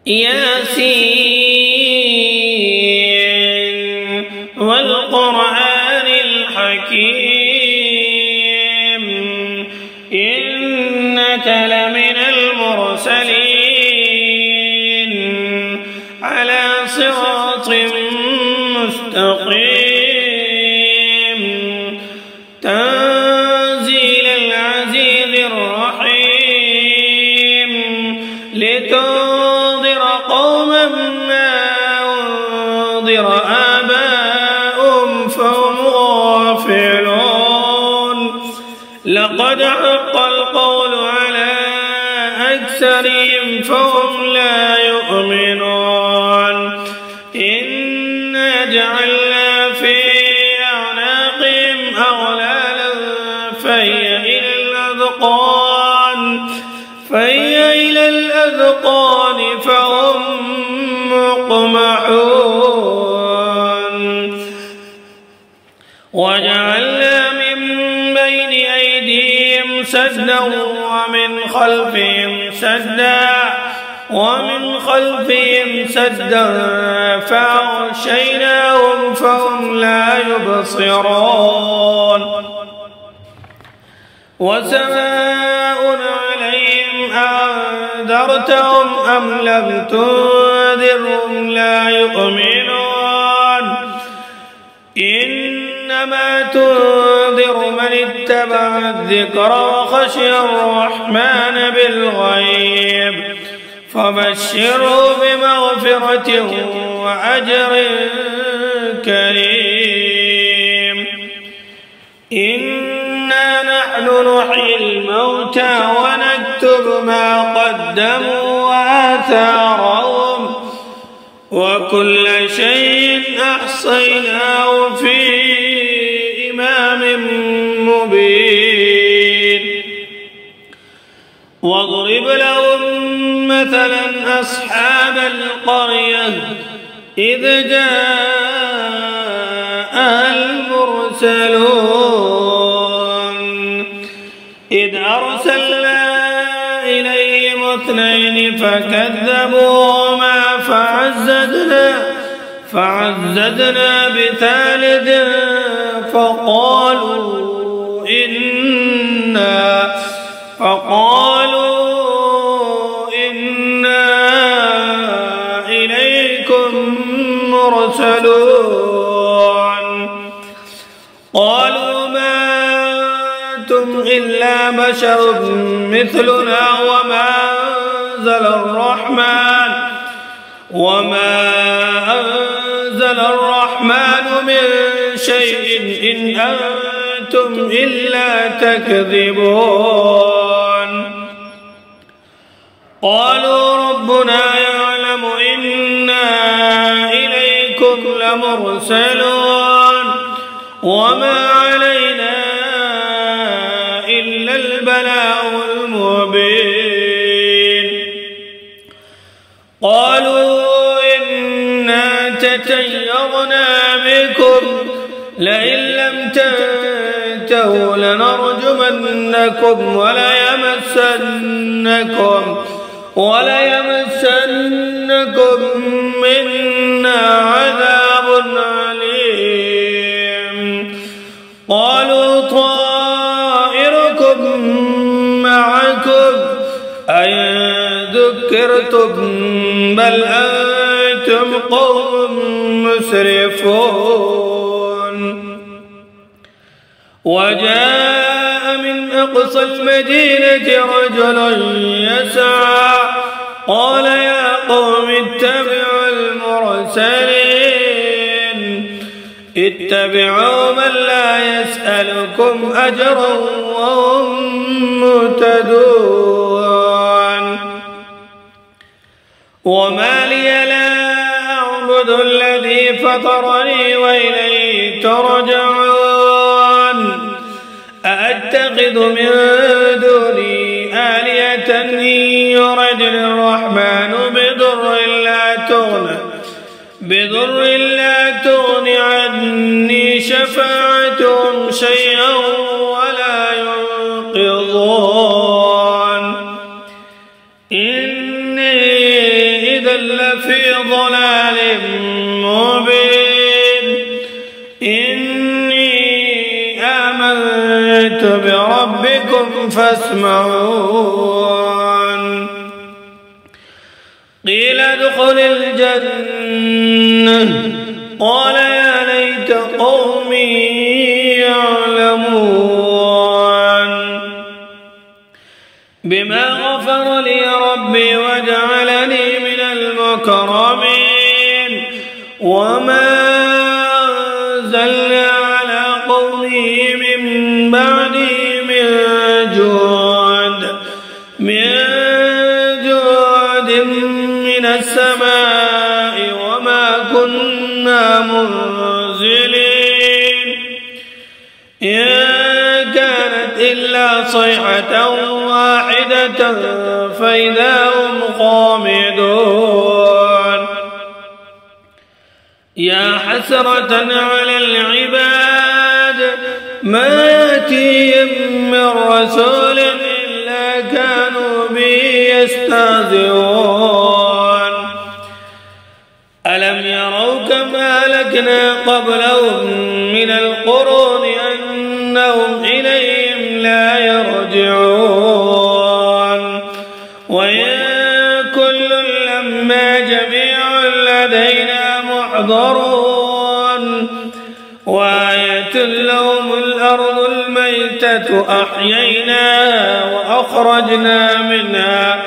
ياسين والقرآن الحكيم إنك لمن المرسلين على صراط مستقيم تنزيل العزيز الرحيم لتنذر قوما ما أنذر آباؤهم فهم غافلون لقد حق القول على أكثرهم فهم لا يؤمنون إنا جعلنا في أعناقهم أغلالا فهي إلى الأذقان فهم مقمحون وجعلنا من بين أيديهم سدا ومن خلفهم سدا فأغشيناهم فهم لا يبصرون وسواء عليهم أنذرتهم أم لم تنذرهم لا يؤمنون إنما تنذر من اتبع الذكر وخشي الرحمن بالغيب فبشره بمغفرة وأجر كريم إنا نحن نحيي الموتى ونكتب ما قدموا وآثارهم وكل شيء أحصيناه في إمام مبين واضرب لهم مثلا أصحاب القرية إذ جاءها المرسلون إذ أرسلنا إليهم 2 فكذبوهما فعززنا ب3 فقالوا إنا إليكم مرسلون قالوا ما أنتم إلا بشر مثلنا وما أنزل الرحمن من شيء إن أنتم إلا تكذبون قالوا ربنا يعلم إنا إليكم لمرسلون وما علينا إلا البلاغ المبين قالوا إنا تطيرنا بكم لئن لم تنتهوا لنرجمنكم وليمسنكم منا عذاب أليم قالوا طائركم معكم أئن ذكرتم بل أنتم قوم مسرفون وجاء من أقصى المدينة رجل يسعى قال يا قوم اتبعوا المرسلين اتبعوا من لا يسألكم أجرا وهم مهتدون وما لي لا أعبد الذي فطرني وإليه ترجعون أأتخذ من دوني آلهة إن يردني الرحمن بضر لا تغني عني شفاعتهم شيئا ولا ينقذون إني إذا لفي ضلال مبين إني آمنت بربكم فاسمعون قيل ادخل الجنة قال يا ليت قومي يعلمون بما غفر لي ربي وجعلني من المكرمين وما أنزلنا على قومه من بعده من السماء وما كنا منزلين إن كانت إلا صيحة واحدة فإذا هم خامدون يا حسرة على العباد ما يأتيهم من رسول إلا كانوا به يستهزئون ألم يروا كما أهلكنا قبلهم من القرون أنهم إليهم لا يرجعون وإن كل لما جميع لدينا محضرون وآية لهم الأرض الميتة أحييناها وأخرجنا منها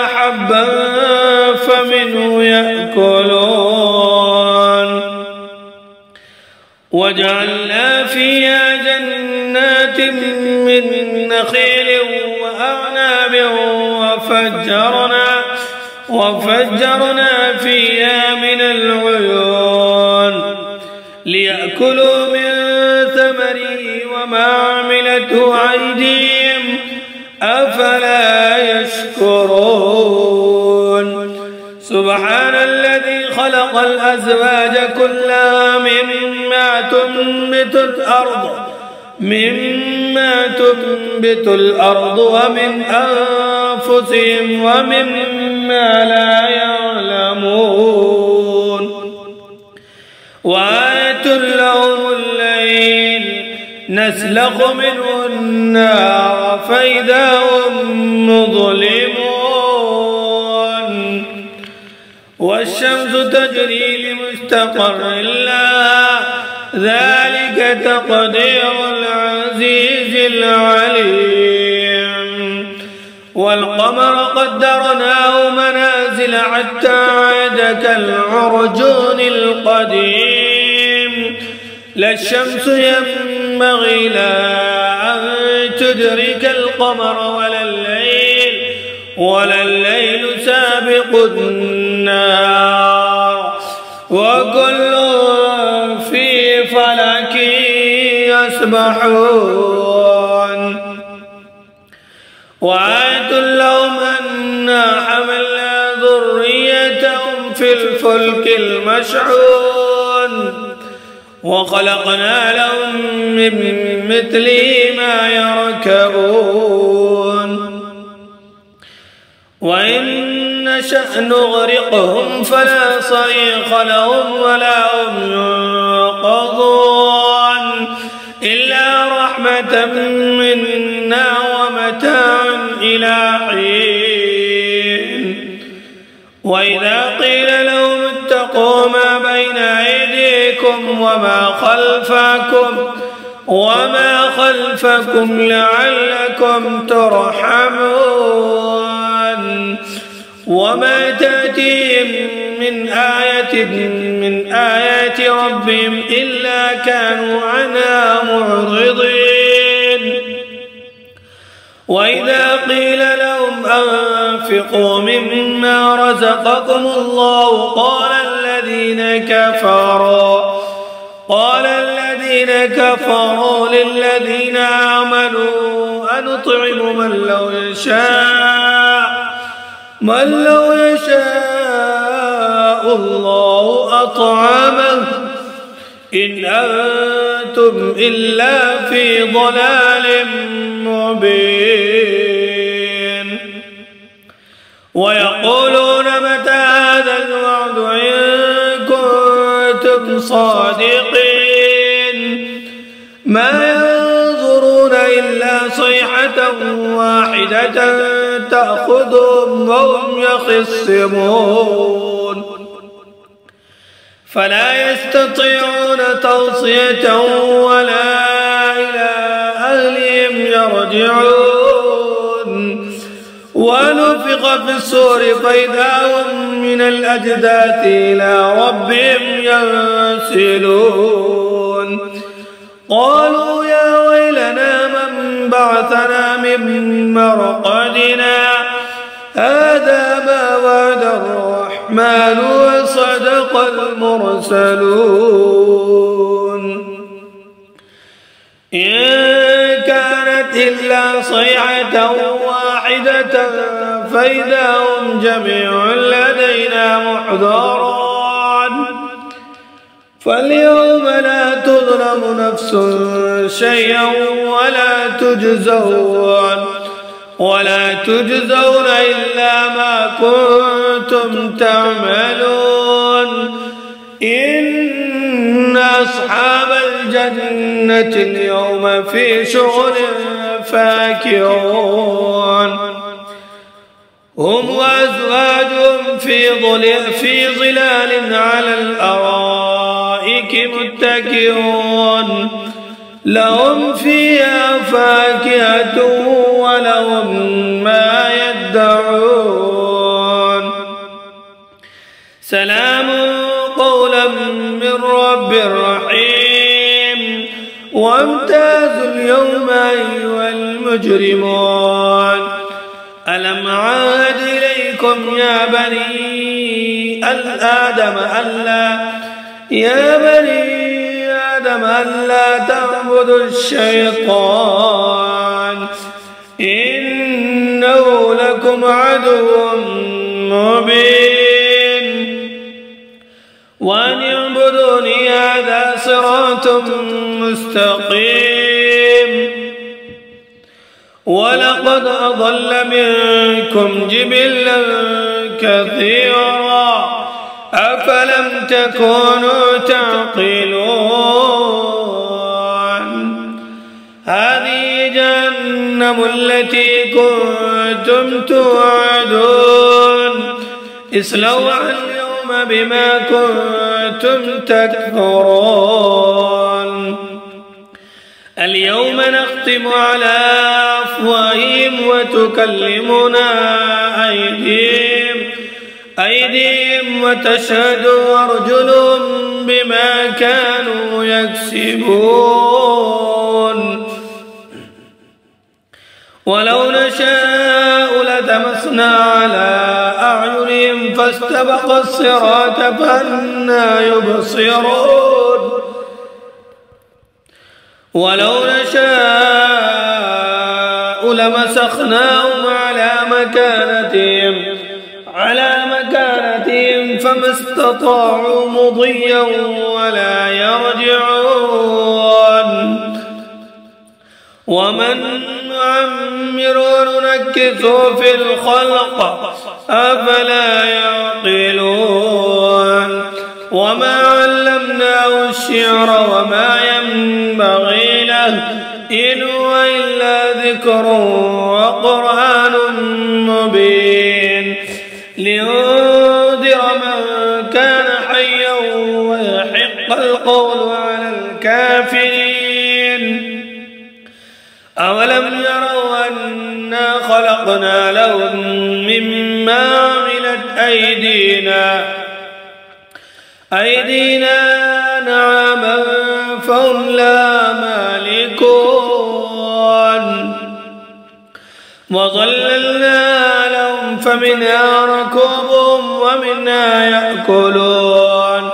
حبا فمنه يأكلون وجعلنا فيها جنات من نخيل وأعناب وفجرنا فيها من العيون ليأكلوا من ثمره وما عملته أيديهم أفلا يشكرون سبحان الذي خلق الأزواج كلها مما تنبت الأرض ومن أنفسهم ومما لا يعلمون وآية لهم الليل نسلخ منه النار فإذا هم مظلمون والشمس تجري لمستقر لها ذلك تقدير العزيز العليم والقمر قدرناه منازل حتى عاد كالعرجون القديم لا الشمس ينبغي لها أن تدرك القمر ولا الليل سابق النهار وكل في فلك يسبحون وآية لهم أنا حملنا ذريتهم في الفلك المشحون وخلقنا لهم من مثله ما يركبون وإن نشأ نغرقهم فلا صريخ لهم ولا هم ينقذون إلا رحمة منا ومتاعا إلى حين وإذا قيل لهم اتقوا ما بين أيديكم وما خلفكم لعلكم ترحمون وما تأتيهم من آيات ربهم إلا كانوا عنها معرضين وإذا قيل لهم أنفقوا مما رزقكم الله قال الذين كفروا للذين آمنوا أنطعم من لو يشاء الله أطعمه إن أنتم إلا في ضلال مبين ويقولون متى هذا الوعد إن كنتم صادقين ما ينظرون إلا صيحة واحدة تأخذهم وهم يخصمون فلا يستطيعون توصية ولا إلى أهلهم يرجعون ونفخ في الصور فإذا هم من الأجداث إلى ربهم ينسلون قالوا يا ويلنا من بعثنا من مرقدنا هذا ما وعد الرحمن وصدق المرسلون إن كانت إلا صيحة واحدة فإذا هم جميع لدينا محضرون فاليوم لا تظلم نفس شيئا ولا تجزون إلا ما كنتم تعملون إن أصحاب الجنة اليوم في شغل فاكهون هم وأزواجهم في ظلال على الأرائك متكئون لهم فيها فاكهة ولهم ما يدعون سلام قولا من رب رحيم وامتازوا اليوم أيها المجرمون ألم عهد إليكم يا بني آدم ألا تعبدوا الشيطان إنه لكم عدو مبين وأن اعبدوني هذا صراط مستقيم ولقد أضل منكم جبلا كثيرا أفلم تكونوا تعقلون هذه جهنم التي كنتم توعدون اصلوها اليوم بما كنتم تكفرون اليوم نختم على أفواههم وتكلمنا أيديهم وتشهد أرجلهم بما كانوا يكسبون ولو نشاء لتمسنا على أعينهم فاستبق الصراط فأنى يبصرون ولو نشاء لمسخناهم على مكانتهم فما استطاعوا مضيا ولا يرجعون ومن نعمر ننكثه في الخلق أفلا يعقلون وما علمناه الشعر وما ينبغي له إن هو إلا ذكر وقرآن مبين لينذر من كان حيا ويحق القول على الكافرين أولم يروا أنا خلقنا لهم مما عملت أيدينا نعما فهم لا مالكون وظللنا لهم فمنها ركوبهم ومنها يأكلون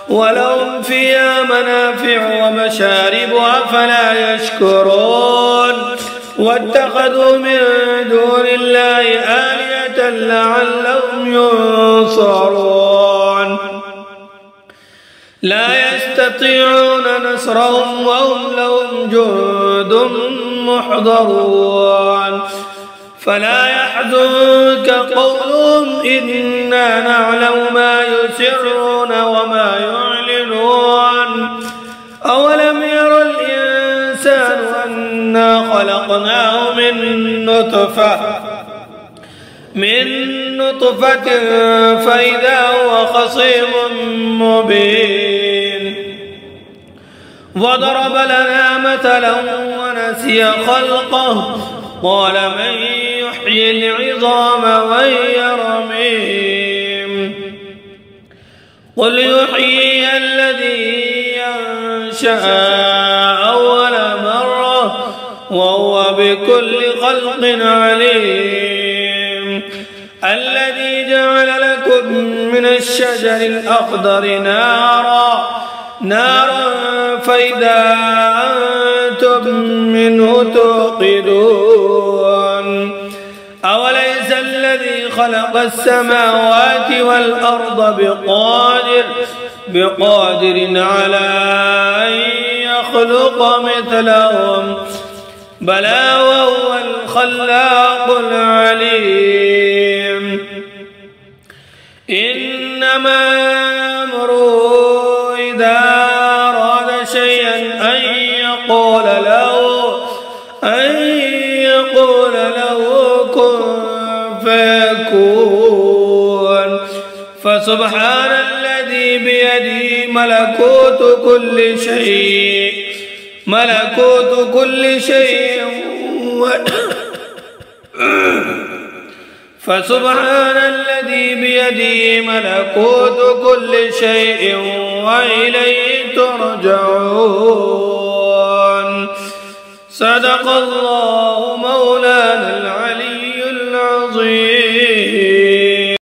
ولهم فيها منافع ومشارب أفلا يشكرون واتخذوا من دون الله آلهة لعلهم ينصرون لا يستطيعون نصرهم وهم لهم جند محضرون فلا يحزنك قولهم ربهم إنا نعلم ما يسرون وما يعلنون أولم ير الإنسان أنا خلقناه من نطفة فإذا هو خصيم مبين وضرب لنا مثلا ونسي خلقه قال من يحيي العظام وهي رميم قل يحيي الذي ينشأ أول مرة وهو بكل خلق عليم الذي جعل لكم من الشجر الأخضر نارا فإذا أنتم منه توقدون أوليس الذي خلق السماوات والأرض بقادر على أن يخلق مثلهم بلى وهو الخلاق العليم إنما أمره إذا أراد شيئا أن يقول له كن فيكون فسبحان الذي بيده ملكوت كل شيء فسبحان الذي بيده ملكوت كل شيء وإليه ترجعون صدق الله مولانا العلي العظيم.